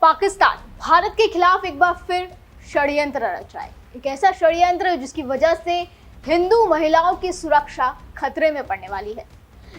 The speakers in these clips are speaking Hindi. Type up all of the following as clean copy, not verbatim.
पाकिस्तान भारत के खिलाफ एक बार फिर षड्यंत्र रच रहा है। एक ऐसा षड्यंत्र जिसकी वजह से हिंदू महिलाओं की सुरक्षा खतरे में पड़ने वाली है।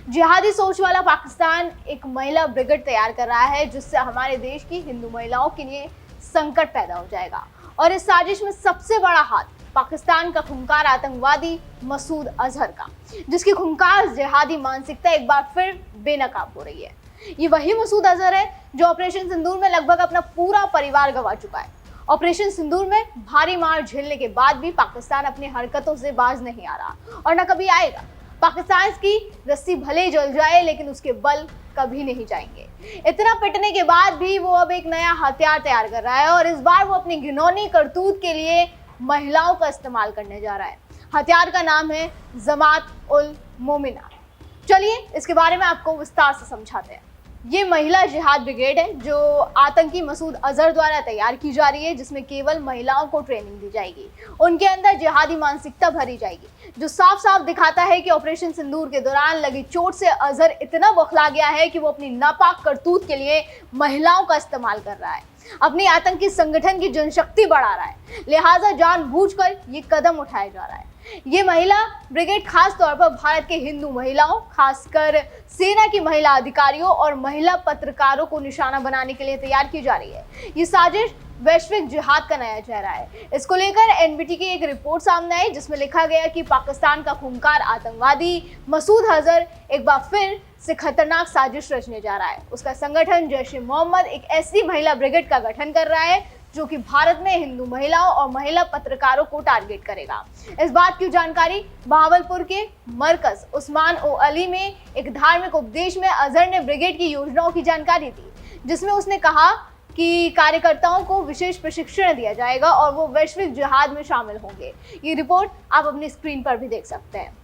जिहादी सोच वाला पाकिस्तान एक महिला ब्रिगेड तैयार कर रहा है जिससे हमारे देश की हिंदू महिलाओं के लिए संकट पैदा हो जाएगा। और इस साजिश में सबसे बड़ा हाथ पाकिस्तान का खूंखार आतंकवादी मसूद अजहर का, जिसकी खूंखार जिहादी मानसिकता एक बार फिर बेनकाब हो रही है। ये वही मसूद अजहर है जो ऑपरेशन सिंदूर में लगभग अपना पूरा परिवार गंवा चुका है। ऑपरेशन सिंदूर में भारी मार झेलने के बाद भी पाकिस्तान अपनी हरकतों से बाज नहीं आ रहा और न कभी आएगा। पाकिस्तान की रस्सी भले जल जाए लेकिन उसके बल कभी नहीं जाएंगे। इतना पिटने के बाद भी वो अब एक नया हथियार तैयार कर रहा है और इस बार वो अपनी घिनौनी करतूत के लिए महिलाओं का इस्तेमाल करने जा रहा है। हथियार का नाम है जमात उल मोमिनात। चलिए इसके बारे में आपको विस्तार से समझाते हैं। ये महिला जिहाद ब्रिगेड है जो आतंकी मसूद अजहर द्वारा तैयार की जा रही है, जिसमें केवल महिलाओं को ट्रेनिंग दी जाएगी। उनके अंदर जिहादी मानसिकता भरी जाएगी, जो साफ साफ दिखाता है कि ऑपरेशन सिंदूर के दौरान लगी चोट से अजहर इतना बौखला गया है कि वो अपनी नापाक करतूत के लिए महिलाओं का इस्तेमाल कर रहा है, अपनी आतंकी संगठन की जनशक्ति बढ़ा रहा है। लिहाजा जानबूझकर ये कदम उठाया जा रहा है। ये महिला ब्रिगेड खास तौर पर भारत के हिंदू महिलाओं, खासकर सेना की महिला अधिकारियों और महिला पत्रकारों को निशाना बनाने के लिए तैयार की जा रही है। ये साजिश वैश्विक जिहाद का नया चेहरा है। इसको लेकर एनबीटी की एक रिपोर्ट सामने आई जिसमें लिखा गया कि पाकिस्तान का खूंखार आतंकवादी मसूद अजहर एक बार फिर से खतरनाक साजिश रचने जा रहा है। उसका संगठन जैश-ए-मोहम्मद एक ऐसी महिला ब्रिगेड का गठन कर रहा है जो कि भारत में हिंदू महिलाओं और महिला पत्रकारों को टारगेट करेगा। इस बात की जानकारी बहावलपुर के मरकज उस्मान ओ अली में एक धार्मिक उपदेश में अजहर ने ब्रिगेड की योजनाओं की जानकारी दी, जिसमें उसने कहा कि कार्यकर्ताओं को विशेष प्रशिक्षण दिया जाएगा और वो वैश्विक जिहाद में शामिल होंगे। ये रिपोर्ट आप अपनी स्क्रीन पर भी देख सकते हैं।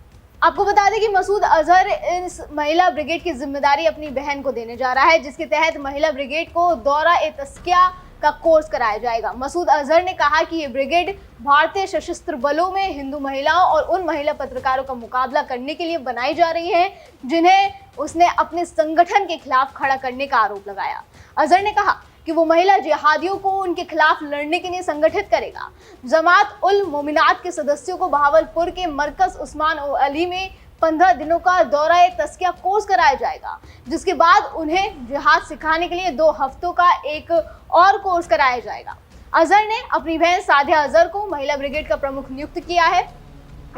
आपको बता दें कि मसूद अजहर इस महिला ब्रिगेड की जिम्मेदारी अपनी बहन को देने जा रहा है, जिसके तहत महिला ब्रिगेड को दौरा-ए-तज़किया का कोर्स कराया जाएगा। मसूद अजहर ने कहा कि ये ब्रिगेड भारतीय सशस्त्र बलों में हिंदू महिलाओं और उन महिला पत्रकारों का मुकाबला करने के लिए बनाई जा रही है जिन्हें उसने अपने संगठन के खिलाफ खड़ा करने का आरोप लगाया। अजहर ने कहा कि वो महिला जिहादियों को उनके खिलाफ लड़ने के लिए संगठित करेगा। जमात उल मोमिनात के सदस्यों को बहावलपुर के मरकज उस्मान ओ अली में 15 दिनों का दौरा-ए-तज़किया कोर्स कराया जाएगा, जिसके बाद उन्हें जिहाद सिखाने के लिए 2 हफ्तों का एक और कोर्स कराया जाएगा। अजहर ने अपनी बहन सादिया अजहर को महिला ब्रिगेड का प्रमुख नियुक्त किया है।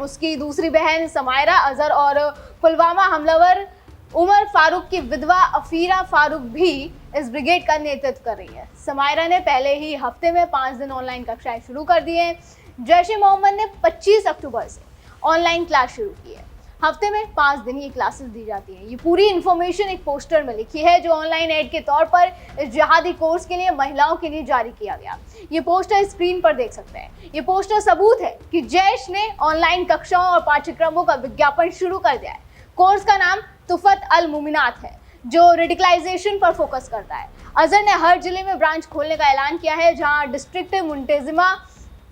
उसकी दूसरी बहन समायरा अजहर और पुलवामा हमलावर उमर फारूक की विधवा अफीरा फारूक भी इस ब्रिगेड का नेतृत्व कर रही है। समायरा ने पहले ही हफ्ते में 5 दिन ऑनलाइन कक्षाएं शुरू कर दी हैं। जैश-ए-मोहम्मद ने 25 अक्टूबर से ऑनलाइन क्लास शुरू की है। हफ्ते में 5 दिन ये क्लासेस दी जाती हैं। ये पूरी इन्फॉर्मेशन एक पोस्टर में लिखी है जो ऑनलाइन ऐड के तौर पर इस जिहादी कोर्स के लिए महिलाओं के लिए जारी किया गया। ये पोस्टर स्क्रीन पर देख सकते हैं। ये पोस्टर सबूत है कि जैश ने ऑनलाइन कक्षाओं और पाठ्यक्रमों का विज्ञापन शुरू कर दिया है। कोर्स का नाम तुफत अल मुमिनात है, जो रेडिकलाइजेशन पर फोकस करता है। अजहर ने हर जिले में ब्रांच खोलने का ऐलान किया है जहां डिस्ट्रिक्ट मुंतजिमा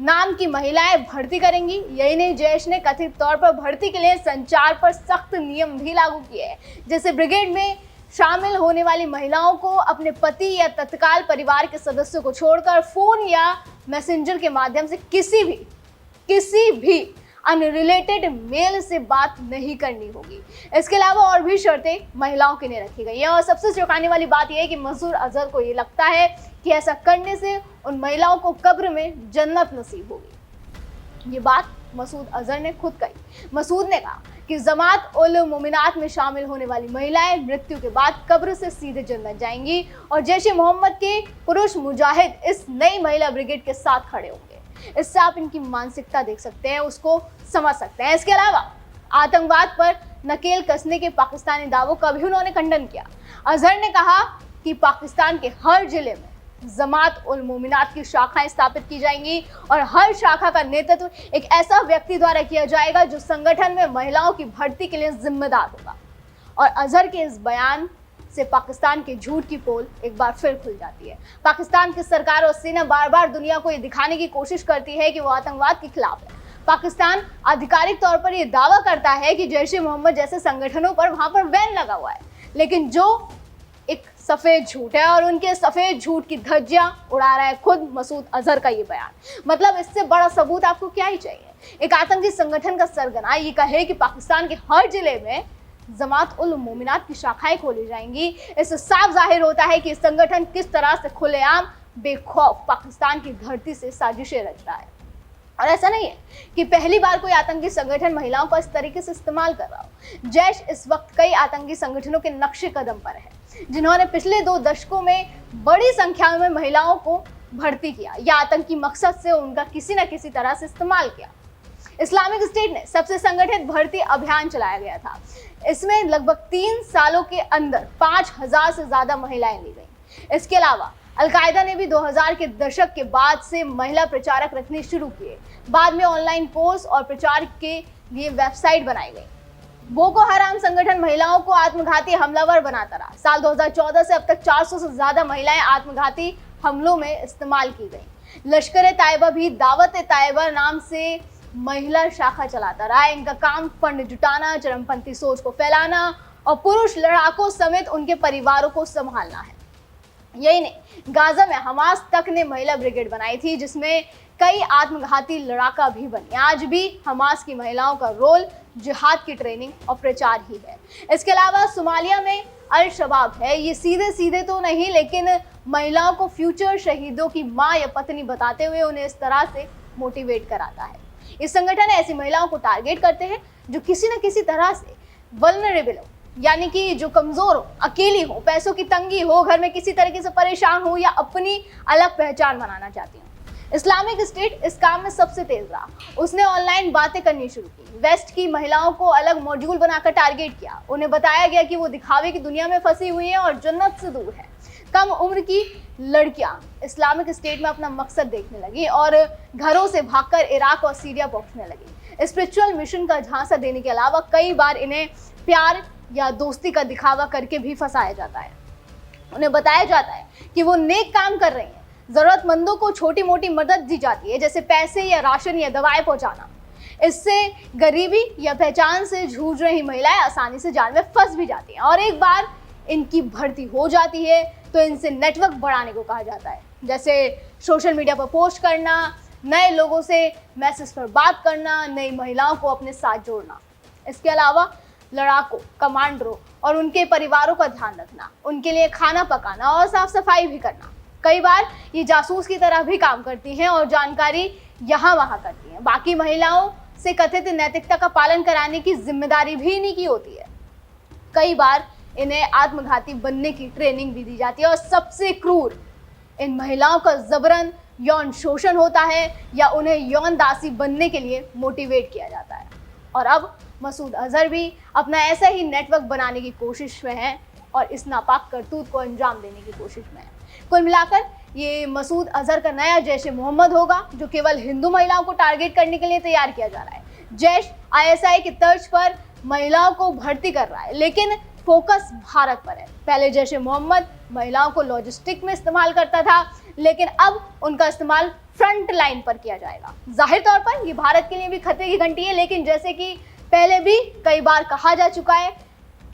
नाम की महिलाएं भर्ती करेंगी। यही नहीं, जैश ने कथित तौर पर भर्ती के लिए संचार पर सख्त नियम भी लागू किए हैं, जैसे ब्रिगेड में शामिल होने वाली महिलाओं को अपने पति या तत्काल परिवार के सदस्यों को छोड़कर फोन या मैसेंजर के माध्यम से किसी भी अनरिलेटेड मेल से बात नहीं करनी होगी। इसके अलावा और भी शर्तें महिलाओं के लिए रखी गई हैं और सबसे चौंकाने वाली बात यह है कि मसूद अजहर को ये लगता है कि ऐसा करने से उन महिलाओं को कब्र में जन्नत नसीब होगी। ये बात मसूद अजहर ने खुद कही। मसूद ने कहा कि जमात उल मोमिनात में शामिल होने वाली महिलाएं मृत्यु के बाद कब्र से सीधे जन्नत जाएंगी और जैश-ए-मोहम्मद के पुरुष मुजाहिद इस नई महिला ब्रिगेड के साथ खड़े होंगे। इससे आप इनकी मानसिकता देख सकते हैं, उसको समझ सकते हैं। इसके अलावा आतंकवाद पर नकेल कसने के पाकिस्तानी दावों का भी उन्होंने खंडन किया। अजहर ने कहा कि पाकिस्तान के हर जिले में जमात उल मोमिनात की शाखाएं स्थापित की जाएंगी और हर शाखा का नेतृत्व एक ऐसा व्यक्ति द्वारा किया जाएगा जो संगठन में महिलाओं की भर्ती के लिए जिम्मेदार होगा। और अजहर के इस बयान से पाकिस्तान के झूठ की पोल एक बार फिर खुल जाती है। पाकिस्तान की सरकार और सेना बार बार दुनिया को ये दिखाने की कोशिश करती है कि वो आतंकवाद के खिलाफ है। पाकिस्तान आधिकारिक तौर पर यह दावा करता है कि जैश-ए-मोहम्मद जैसे संगठनों पर वहां पर बैन लगा हुआ है, लेकिन जो एक सफेद झूठ है और उनके सफेद झूठ की धज्जियां उड़ा रहा है खुद मसूद अजहर का ये बयान। मतलब इससे बड़ा सबूत आपको क्या ही चाहिए। एक आतंकी संगठन का सरगना ये कहे कि पाकिस्तान के हर जिले में जमात उल मोमिनात की शाखाएं खोली जाएंगी, इससे साफ जाहिर होता है कि इस संगठन किस तरह से खुलेआम बेखौफ पाकिस्तान की धरती से साजिशें रचता है। और ऐसा नहीं है कि पहली बार कोई आतंकी संगठन महिलाओं को इस तरीके से इस्तेमाल कर रहा हो। जैश इस वक्त कई आतंकी संगठनों के नक्शे कदम पर है जिन्होंने पिछले 2 दशकों में बड़ी संख्या में महिलाओं को भर्ती किया या आतंकी मकसद से उनका किसी न किसी तरह से इस्तेमाल किया। इस्लामिक स्टेट ने सबसे संगठित भर्ती अभियान चलाया गया था। इसमें लगभग 3 सालों के अंदर 5000 से ज्यादा महिलाएं ली गई। इसके अलावा अलकायदा ने भी 2000 के दशक के बाद से महिला प्रचारक रखने शुरू किए। बाद में ऑनलाइन कोर्स और प्रचार के लिए वेबसाइट बनाई गई। बोको हराम संगठन महिलाओं को आत्मघाती हमलावर बनाता रहा। साल 2014 से अब तक 400 से ज्यादा महिलाएं आत्मघाती हमलों में इस्तेमाल की गई। लश्कर तायबा भी दावत तायबा नाम से महिला शाखा चलाता रहा। इनका काम फंड जुटाना, चरमपंथी सोच को फैलाना और पुरुष लड़ाकों समेत उनके परिवारों को संभालना है। यही नहीं, गाजा में हमास तक ने महिला ब्रिगेड बनाई थी जिसमें कई आत्मघाती लड़ाका भी बने। आज भी हमास की महिलाओं का रोल जिहाद की ट्रेनिंग और प्रचार ही है। इसके अलावा सोमालिया में अल शबाब है। ये सीधे सीधे तो नहीं लेकिन महिलाओं को फ्यूचर शहीदों की माँ या पत्नी बताते हुए उन्हें इस तरह से मोटिवेट कराता है। इस संगठन ऐसी महिलाओं को टारगेट करते हैं जो किसी न किसी तरह से वल्नरेबल हो, यानी कि जो कमजोर हो, अकेली हो, पैसों की तंगी हो, घर में किसी तरीके से परेशान हो या अपनी अलग पहचान बनाना चाहती हो। इस्लामिक स्टेट इस काम में सबसे तेज रहा। उसने ऑनलाइन बातें करनी शुरू की। वेस्ट की महिलाओं को अलग मॉड्यूल बनाकर टारगेट किया। उन्हें बताया गया कि वो दिखावे की दुनिया में फंसी हुई हैं और जन्नत से दूर है। कम उम्र की लड़कियां इस्लामिक स्टेट में अपना मकसद देखने लगी और घरों से भागकर इराक और सीरिया पहुंचने लगी। स्पिरिचुअल मिशन का झांसा देने के अलावा कई बार इन्हें प्यार या दोस्ती का दिखावा करके भी फंसाया जाता है। उन्हें बताया जाता है कि वो नेक काम कर रही हैं। जरूरतमंदों को छोटी मोटी मदद दी जाती है, जैसे पैसे या राशन या दवाएं पहुंचाना। इससे गरीबी या पहचान से जूझ रही महिलाएं आसानी से जाल में फंस भी जाती हैं और एक बार इनकी भर्ती हो जाती है तो इनसे नेटवर्क बढ़ाने को कहा जाता है, जैसे सोशल मीडिया पर पोस्ट करना, नए लोगों से मैसेज पर बात करना, नई महिलाओं को अपने साथ जोड़ना। इसके अलावा लड़ाकों, कमांडरों और उनके परिवारों का ध्यान रखना, उनके लिए खाना पकाना और साफ सफाई भी करना। कई बार ये जासूस की तरह भी काम करती हैं और जानकारी यहाँ वहाँ करती हैं। बाकी महिलाओं से कथित नैतिकता का पालन कराने की जिम्मेदारी भी इन्हीं की होती है। कई बार इन्हें आत्मघाती बनने की ट्रेनिंग भी दी जाती है और सबसे क्रूर, इन महिलाओं का जबरन यौन शोषण होता है या उन्हें यौन दासी बनने के लिए मोटिवेट किया जाता है। और अब मसूद अजहर भी अपना ऐसा ही नेटवर्क बनाने की कोशिश में है और इस नापाक करतूत को अंजाम देने की कोशिश में है। कुल मिलाकर ये मसूद अजहर का नया जैश मोहम्मद होगा जो केवल हिंदू महिलाओं को टारगेट करने के लिए तैयार किया जा रहा है। जैश ISI की तर्ज पर महिलाओं को भर्ती कर रहा है लेकिन फोकस भारत पर है। पहले जैश मोहम्मद महिलाओं को लॉजिस्टिक में इस्तेमाल करता था लेकिन अब उनका इस्तेमाल फ्रंट लाइन पर किया जाएगा। जाहिर तौर पर ये भारत के लिए भी खतरे की घंटी है, लेकिन जैसे कि पहले भी कई बार कहा जा चुका है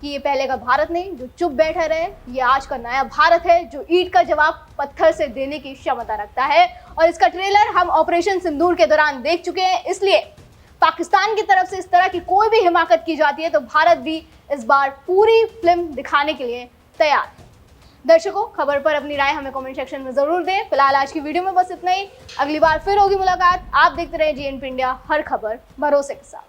कि ये पहले का भारत नहीं जो चुप बैठा रहे, ये आज का नया भारत है जो ईंट का जवाब पत्थर से देने की क्षमता रखता है। और इसका ट्रेलर हम ऑपरेशन सिंदूर के दौरान देख चुके हैं, इसलिए पाकिस्तान की तरफ से इस तरह की कोई भी हिमाकत की जाती है तो भारत भी इस बार पूरी फिल्म दिखाने के लिए तैयार है। दर्शकों, खबर पर अपनी राय हमें कमेंट सेक्शन में जरूर दें। फिलहाल आज की वीडियो में बस इतना ही। अगली बार फिर होगी मुलाकात। आप देखते रहे GNP इंडिया, हर खबर भरोसे के साथ।